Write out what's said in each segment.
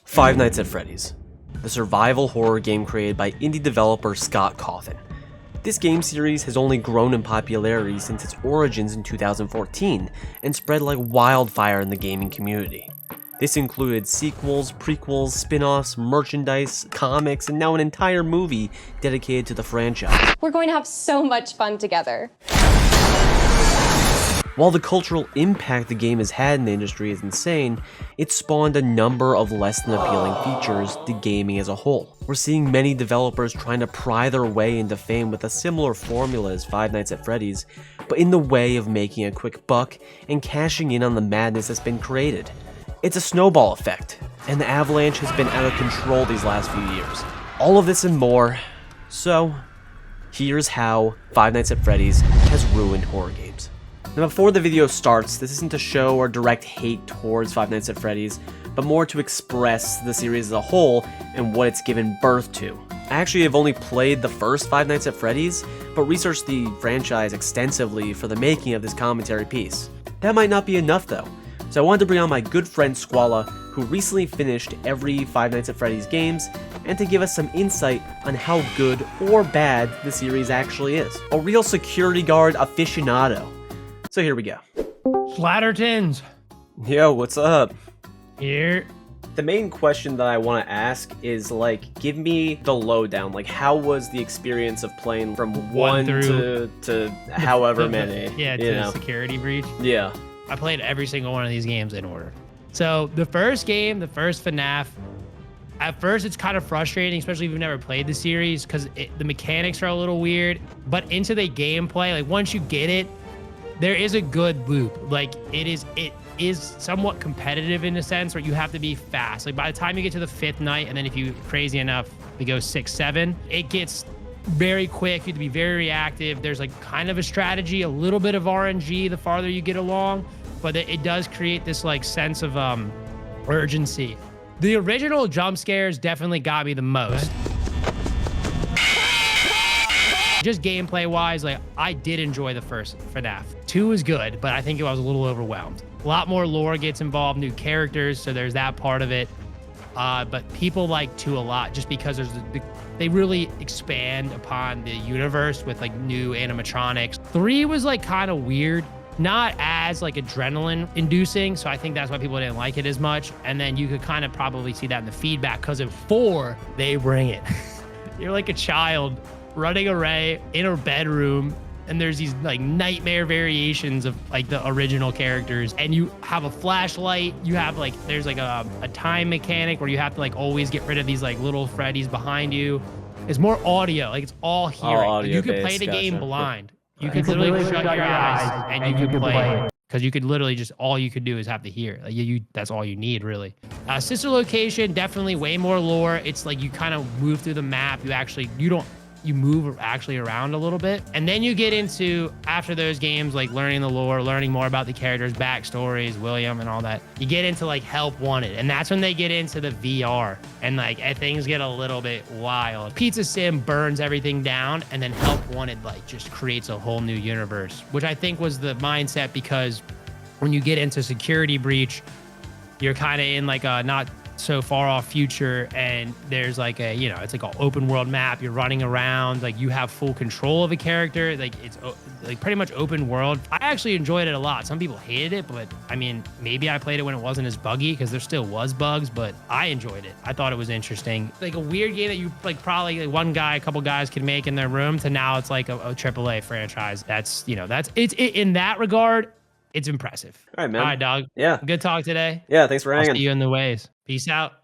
Five Nights at Freddy's, the survival horror game created by indie developer Scott Cawthon. This game series has only grown in popularity since its origins in 2014 and spread like wildfire in the gaming community. This included sequels, prequels, spin-offs, merchandise, comics, and now an entire movie dedicated to the franchise. We're going to have so much fun together. While the cultural impact the game has had in the industry is insane, it spawned a number of less than appealing features to gaming as a whole. We're seeing many developers trying to pry their way into fame with a similar formula as Five Nights at Freddy's, but in the way of making a quick buck and cashing in on the madness that's been created. It's a snowball effect, and the avalanche has been out of control these last few years. All of this and more, so here's how Five Nights at Freddy's has ruined horror games. Now before the video starts, this isn't to show or direct hate towards Five Nights at Freddy's, but more to express the series as a whole and what it's given birth to. I actually have only played the first Five Nights at Freddy's, but researched the franchise extensively for the making of this commentary piece. That might not be enough though, so I wanted to bring on my good friend Sqwalla, who recently finished every Five Nights at Freddy's games, and to give us some insight on how good or bad the series actually is. A real security guard aficionado. So here we go. Slattertons. Yo, what's up? Here. The main question that I want to ask is, like, give me the lowdown. Like, how was the experience of playing from one to however many? Yeah, to the security breach. Yeah. I played every single one of these games in order. So the first game, the first FNAF, at first it's kind of frustrating, especially if you've never played the series, because the mechanics are a little weird. But into the gameplay, like once you get it, there is a good loop. Like it is somewhat competitive in a sense where you have to be fast. Like by the time you get to the 5th night, and then if you're crazy enough to go 6, 7, it gets very quick. You have to be very reactive. There's like kind of a strategy, a little bit of RNG the farther you get along, but it does create this like sense of urgency. The original jump scares definitely got me the most. Just gameplay wise, like I did enjoy the first FNAF. 2 was good, but I think I was a little overwhelmed. A lot more lore gets involved, new characters, so there's that part of it. But people like 2 a lot just because they really expand upon the universe with like new animatronics. 3 was like kind of weird, not as like adrenaline inducing, so I think that's why people didn't like it as much. And then you could kind of probably see that in the feedback, because in 4 they bring it. You're like a child running away in a bedroom, and there's these like nightmare variations of like the original characters, and you have a flashlight, you have like there's like a time mechanic where you have to like always get rid of these like little Freddys behind you. It's more audio, like it's all hearing. You could play the game blind. You could literally shut your eyes and you could play, because you could literally just, all you could do is have to hear. Like that's all you need really. Sister location, definitely way more lore. It's like you kind of move through the map. You move actually around a little bit. And then you get into, after those games, like learning the lore, learning more about the characters, backstories, William and all that, you get into like Help Wanted. And that's when they get into the VR, and like things get a little bit wild. Pizza Sim burns everything down, and then Help Wanted like just creates a whole new universe, which I think was the mindset, because when you get into Security Breach, you're kind of in like a not so far off future, and there's like a, it's like an open world map. You're running around, like you have full control of a character. Like it's like pretty much open world. I actually enjoyed it a lot. Some people hated it, but I mean, maybe I played it when it wasn't as buggy, because there still was bugs, but I enjoyed it. I thought it was interesting. Like a weird game that you like probably like one guy, a couple guys could make in their room, to now it's like a AAA franchise. That's it's in that regard, it's impressive. All right, man. All right, dog. Yeah. Good talk today. Yeah, thanks for hanging. I'll see you in the ways. Peace out.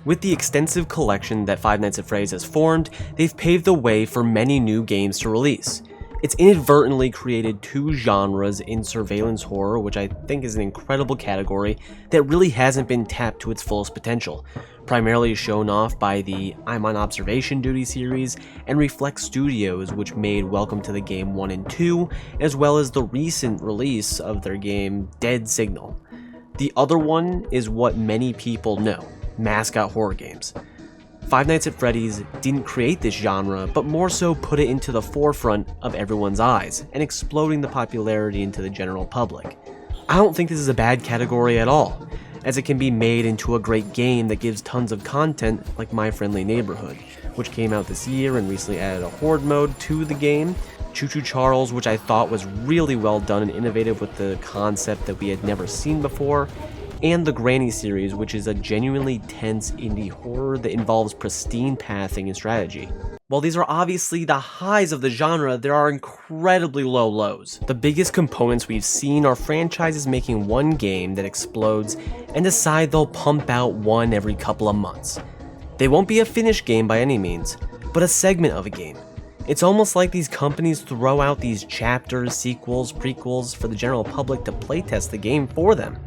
With the extensive collection that Five Nights at Freddy's has formed, they've paved the way for many new games to release. It's inadvertently created 2 genres in surveillance horror, which I think is an incredible category that really hasn't been tapped to its fullest potential, primarily shown off by the I'm on Observation Duty series and Reflex Studios, which made Welcome to the Game 1 and 2, as well as the recent release of their game Dead Signal. The other one is what many people know, mascot horror games. Five Nights at Freddy's didn't create this genre, but more so put it into the forefront of everyone's eyes, and exploding the popularity into the general public. I don't think this is a bad category at all, as it can be made into a great game that gives tons of content like My Friendly Neighborhood, which came out this year and recently added a horde mode to the game, Choo Choo Charles, which I thought was really well done and innovative with the concept that we had never seen before, and the Granny series, which is a genuinely tense indie horror that involves pristine pathing and strategy. While these are obviously the highs of the genre, there are incredibly low lows. The biggest components we've seen are franchises making one game that explodes and decide they'll pump out one every couple of months. They won't be a finished game by any means, but a segment of a game. It's almost like these companies throw out these chapters, sequels, prequels for the general public to playtest the game for them.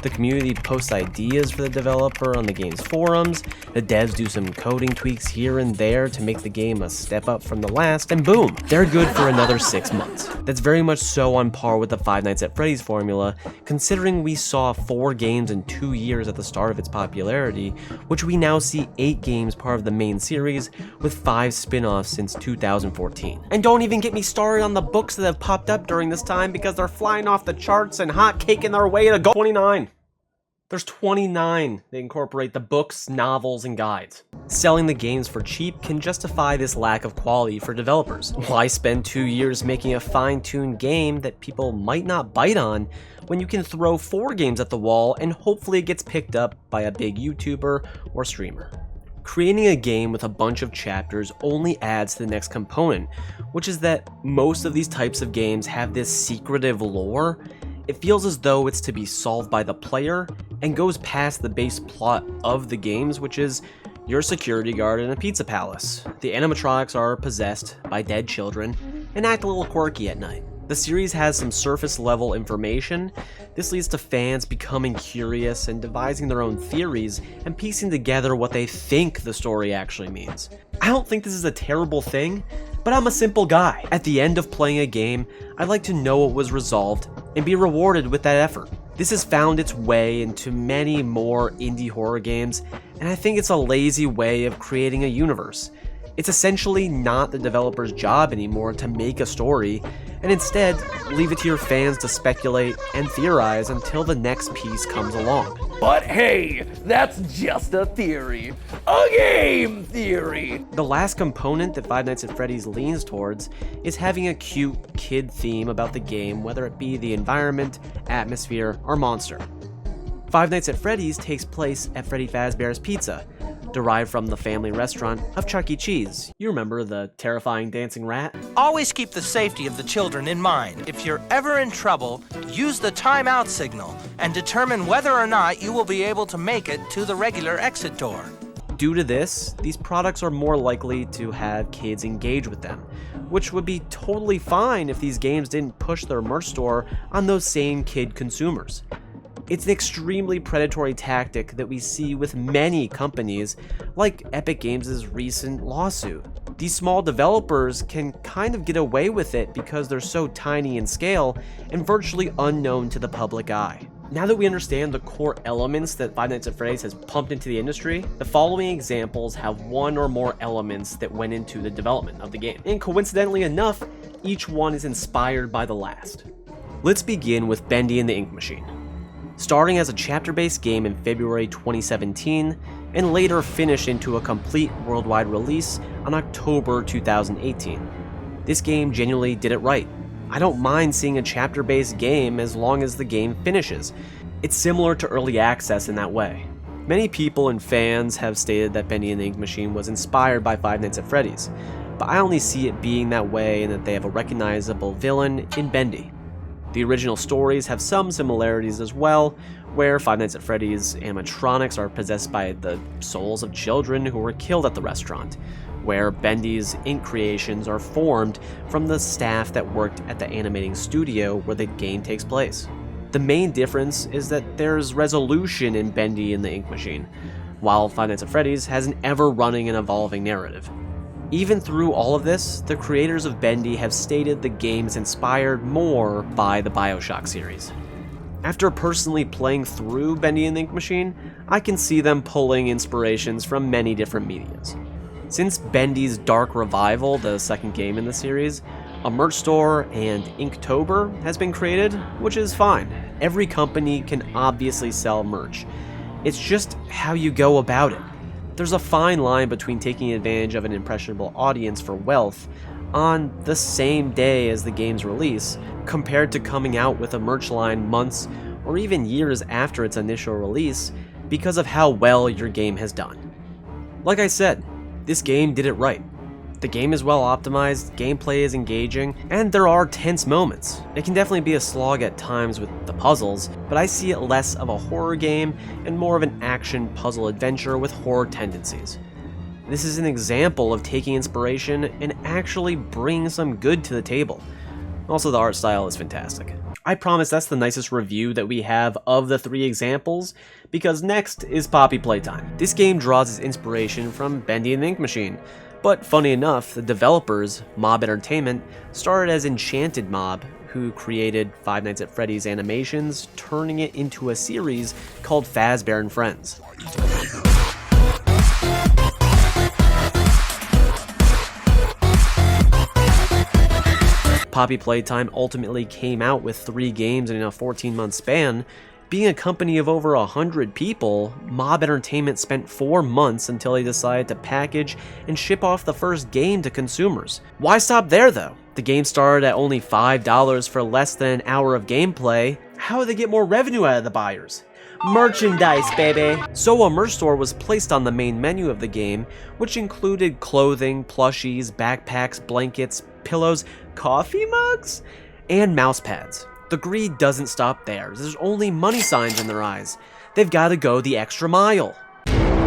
The community posts ideas for the developer on the game's forums, the devs do some coding tweaks here and there to make the game a step up from the last, and boom, they're good for another 6 months. That's very much so on par with the Five Nights at Freddy's formula, considering we saw 4 games in 2 years at the start of its popularity, which we now see 8 games part of the main series, with 5 spin-offs since 2014. And don't even get me started on the books that have popped up during this time, because they're flying off the charts and hot caking their way to go 29. There's 29 that incorporate the books, novels, and guides. Selling the games for cheap can justify this lack of quality for developers. Why spend 2 years making a fine-tuned game that people might not bite on when you can throw 4 games at the wall and hopefully it gets picked up by a big YouTuber or streamer? Creating a game with a bunch of chapters only adds to the next component, which is that most of these types of games have this secretive lore. It feels as though it's to be solved by the player and goes past the base plot of the games, which is you're a security guard in a pizza palace. The animatronics are possessed by dead children and act a little quirky at night. The series has some surface level information. This leads to fans becoming curious and devising their own theories and piecing together what they think the story actually means. I don't think this is a terrible thing, but I'm a simple guy. At the end of playing a game, I'd like to know what was resolved and be rewarded with that effort. This has found its way into many more indie horror games, and I think it's a lazy way of creating a universe. It's essentially not the developer's job anymore to make a story, and instead leave it to your fans to speculate and theorize until the next piece comes along. But hey, that's just a theory. A game theory! The last component that Five Nights at Freddy's leans towards is having a cute kid theme about the game, whether it be the environment, atmosphere, or monster. Five Nights at Freddy's takes place at Freddy Fazbear's Pizza, derived from the family restaurant of Chuck E. Cheese. You remember the terrifying dancing rat? Always keep the safety of the children in mind. If you're ever in trouble, use the timeout signal and determine whether or not you will be able to make it to the regular exit door. Due to this, these products are more likely to have kids engage with them, which would be totally fine if these games didn't push their merch store on those same kid consumers. It's an extremely predatory tactic that we see with many companies, like Epic Games' recent lawsuit. These small developers can kind of get away with it because they're so tiny in scale and virtually unknown to the public eye. Now that we understand the core elements that Five Nights at Freddy's has pumped into the industry, the following examples have one or more elements that went into the development of the game. And coincidentally enough, each one is inspired by the last. Let's begin with Bendy and the Ink Machine. Starting as a chapter-based game in February 2017, and later finished into a complete worldwide release on October 2018. This game genuinely did it right. I don't mind seeing a chapter-based game as long as the game finishes. It's similar to early access in that way. Many people and fans have stated that Bendy and the Ink Machine was inspired by Five Nights at Freddy's, but I only see it being that way and that they have a recognizable villain in Bendy. The original stories have some similarities as well, where Five Nights at Freddy's animatronics are possessed by the souls of children who were killed at the restaurant, where Bendy's ink creations are formed from the staff that worked at the animating studio where the game takes place. The main difference is that there's resolution in Bendy and the Ink Machine, while Five Nights at Freddy's has an ever-running and evolving narrative. Even through all of this, the creators of Bendy have stated the game is inspired more by the BioShock series. After personally playing through Bendy and the Ink Machine, I can see them pulling inspirations from many different medias. Since Bendy's Dark Revival, the second game in the series, a merch store and Inktober has been created, which is fine. Every company can obviously sell merch. It's just how you go about it. There's a fine line between taking advantage of an impressionable audience for wealth on the same day as the game's release, compared to coming out with a merch line months or even years after its initial release because of how well your game has done. Like I said, this game did it right. The game is well optimized, gameplay is engaging, and there are tense moments. It can definitely be a slog at times with the puzzles, but I see it less of a horror game and more of an action puzzle adventure with horror tendencies. This is an example of taking inspiration and actually bringing some good to the table. Also, the art style is fantastic. I promise that's the nicest review that we have of the 3 examples, because next is Poppy Playtime. This game draws its inspiration from Bendy and the Ink Machine, but funny enough, the developers, Mob Entertainment, started as Enchanted Mob, who created Five Nights at Freddy's animations, turning it into a series called Fazbear and Friends. Poppy Playtime ultimately came out with 3 games in a 14-month span. Being a company of over 100 people, Mob Entertainment spent 4 months until they decided to package and ship off the first game to consumers. Why stop there though? The game started at only $5 for less than an hour of gameplay. How would they get more revenue out of the buyers? Merchandise, baby! So a merch store was placed on the main menu of the game, which included clothing, plushies, backpacks, blankets, pillows, coffee mugs, and mouse pads. The greed doesn't stop there. There's only money signs in their eyes. They've got to go the extra mile.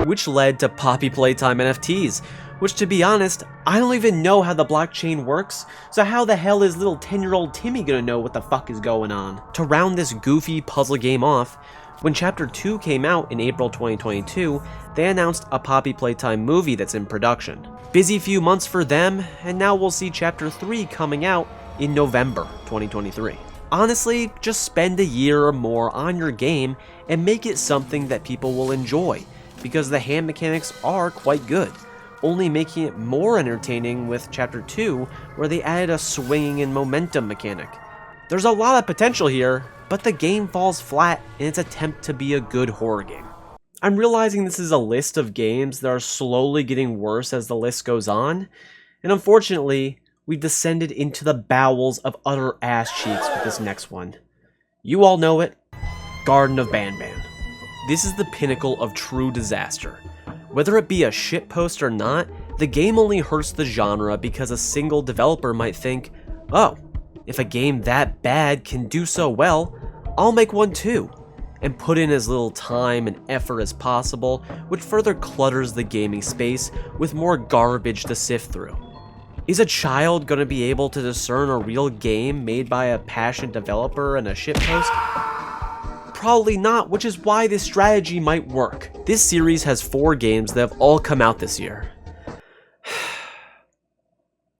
Which led to Poppy Playtime NFTs, which, to be honest, I don't even know how the blockchain works, so how the hell is little 10-year-old Timmy gonna know what the fuck is going on? To round this goofy puzzle game off, when Chapter 2 came out in April 2022, they announced a Poppy Playtime movie that's in production. Busy few months for them, and now we'll see Chapter 3 coming out in November 2023. Honestly, just spend a year or more on your game and make it something that people will enjoy, because the hand mechanics are quite good, only making it more entertaining with Chapter 2, where they added a swinging and momentum mechanic. There's a lot of potential here, but the game falls flat in its attempt to be a good horror game. I'm realizing this is a list of games that are slowly getting worse as the list goes on, and unfortunately, we've descended into the bowels of utter ass cheeks with this next one. You all know it, Garten of Banishment. This is the pinnacle of true disaster. Whether it be a shitpost or not, the game only hurts the genre because a single developer might think, oh, if a game that bad can do so well, I'll make one too, and put in as little time and effort as possible, which further clutters the gaming space with more garbage to sift through. Is a child going to be able to discern a real game made by a passionate developer and a shitpost? Probably not, which is why this strategy might work. This series has 4 games that have all come out this year,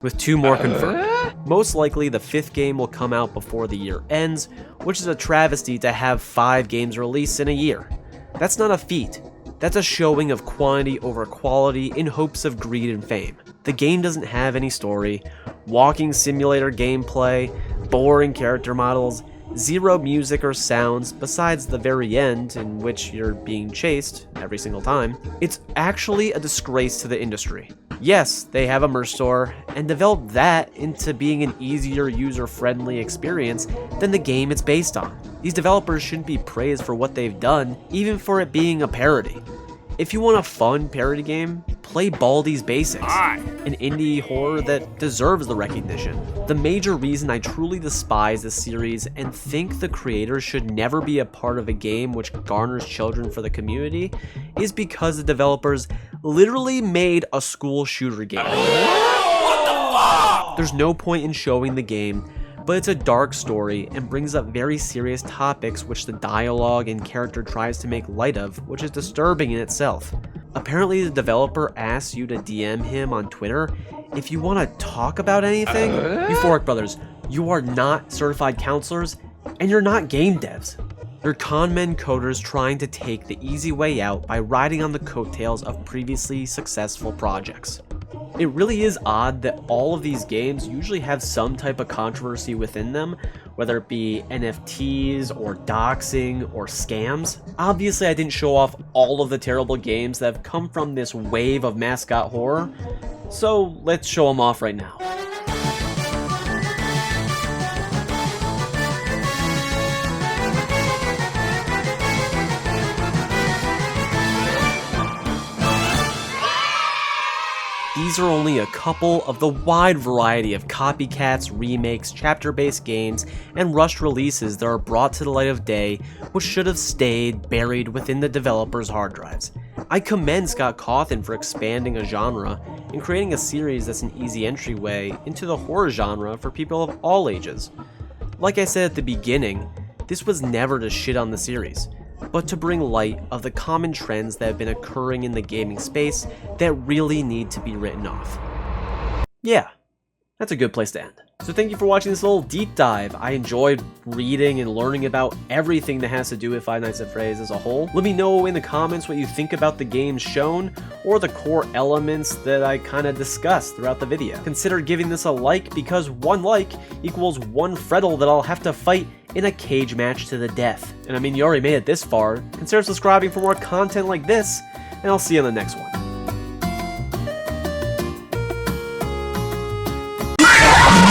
with 2 more confirmed. Most likely the 5th game will come out before the year ends, which is a travesty to have 5 games released in a year. That's not a feat. That's a showing of quantity over quality in hopes of greed and fame. The game doesn't have any story, walking simulator gameplay, boring character models, 0 music or sounds besides the very end in which you're being chased every single time. It's actually a disgrace to the industry. Yes, they have a merch store, and developed that into being an easier user-friendly experience than the game it's based on. These developers shouldn't be praised for what they've done, even for it being a parody. If you want a fun parody game, play Baldi's Basics, an indie horror that deserves the recognition. The major reason I truly despise this series and think the creators should never be a part of a game which garners children for the community is because the developers literally made a school shooter game. What the fuck? There's no point in showing the game, but it's a dark story and brings up very serious topics which the dialogue and character tries to make light of, which is disturbing in itself. Apparently the developer asks you to DM him on Twitter if you want to talk about anything. Euphoric Brothers, you are not certified counselors and you're not game devs. They're conmen coders trying to take the easy way out by riding on the coattails of previously successful projects. It really is odd that all of these games usually have some type of controversy within them, whether it be NFTs or doxing or scams. Obviously, I didn't show off all of the terrible games that have come from this wave of mascot horror, so let's show them off right now. These are only a couple of the wide variety of copycats, remakes, chapter-based games, and rushed releases that are brought to the light of day, which should have stayed buried within the developers' hard drives. I commend Scott Cawthon for expanding a genre and creating a series that's an easy entryway into the horror genre for people of all ages. Like I said at the beginning, this was never to shit on the series, but to bring light of the common trends that have been occurring in the gaming space that really need to be written off. Yeah, that's a good place to end. So thank you for watching this little deep dive. I enjoyed reading and learning about everything that has to do with Five Nights at Freddy's as a whole. Let me know in the comments what you think about the games shown, or the core elements that I kind of discussed throughout the video. Consider giving this a like, because one like equals one Freddle that I'll have to fight in a cage match to the death. And I mean, you already made it this far. Consider subscribing for more content like this, and I'll see you in the next one.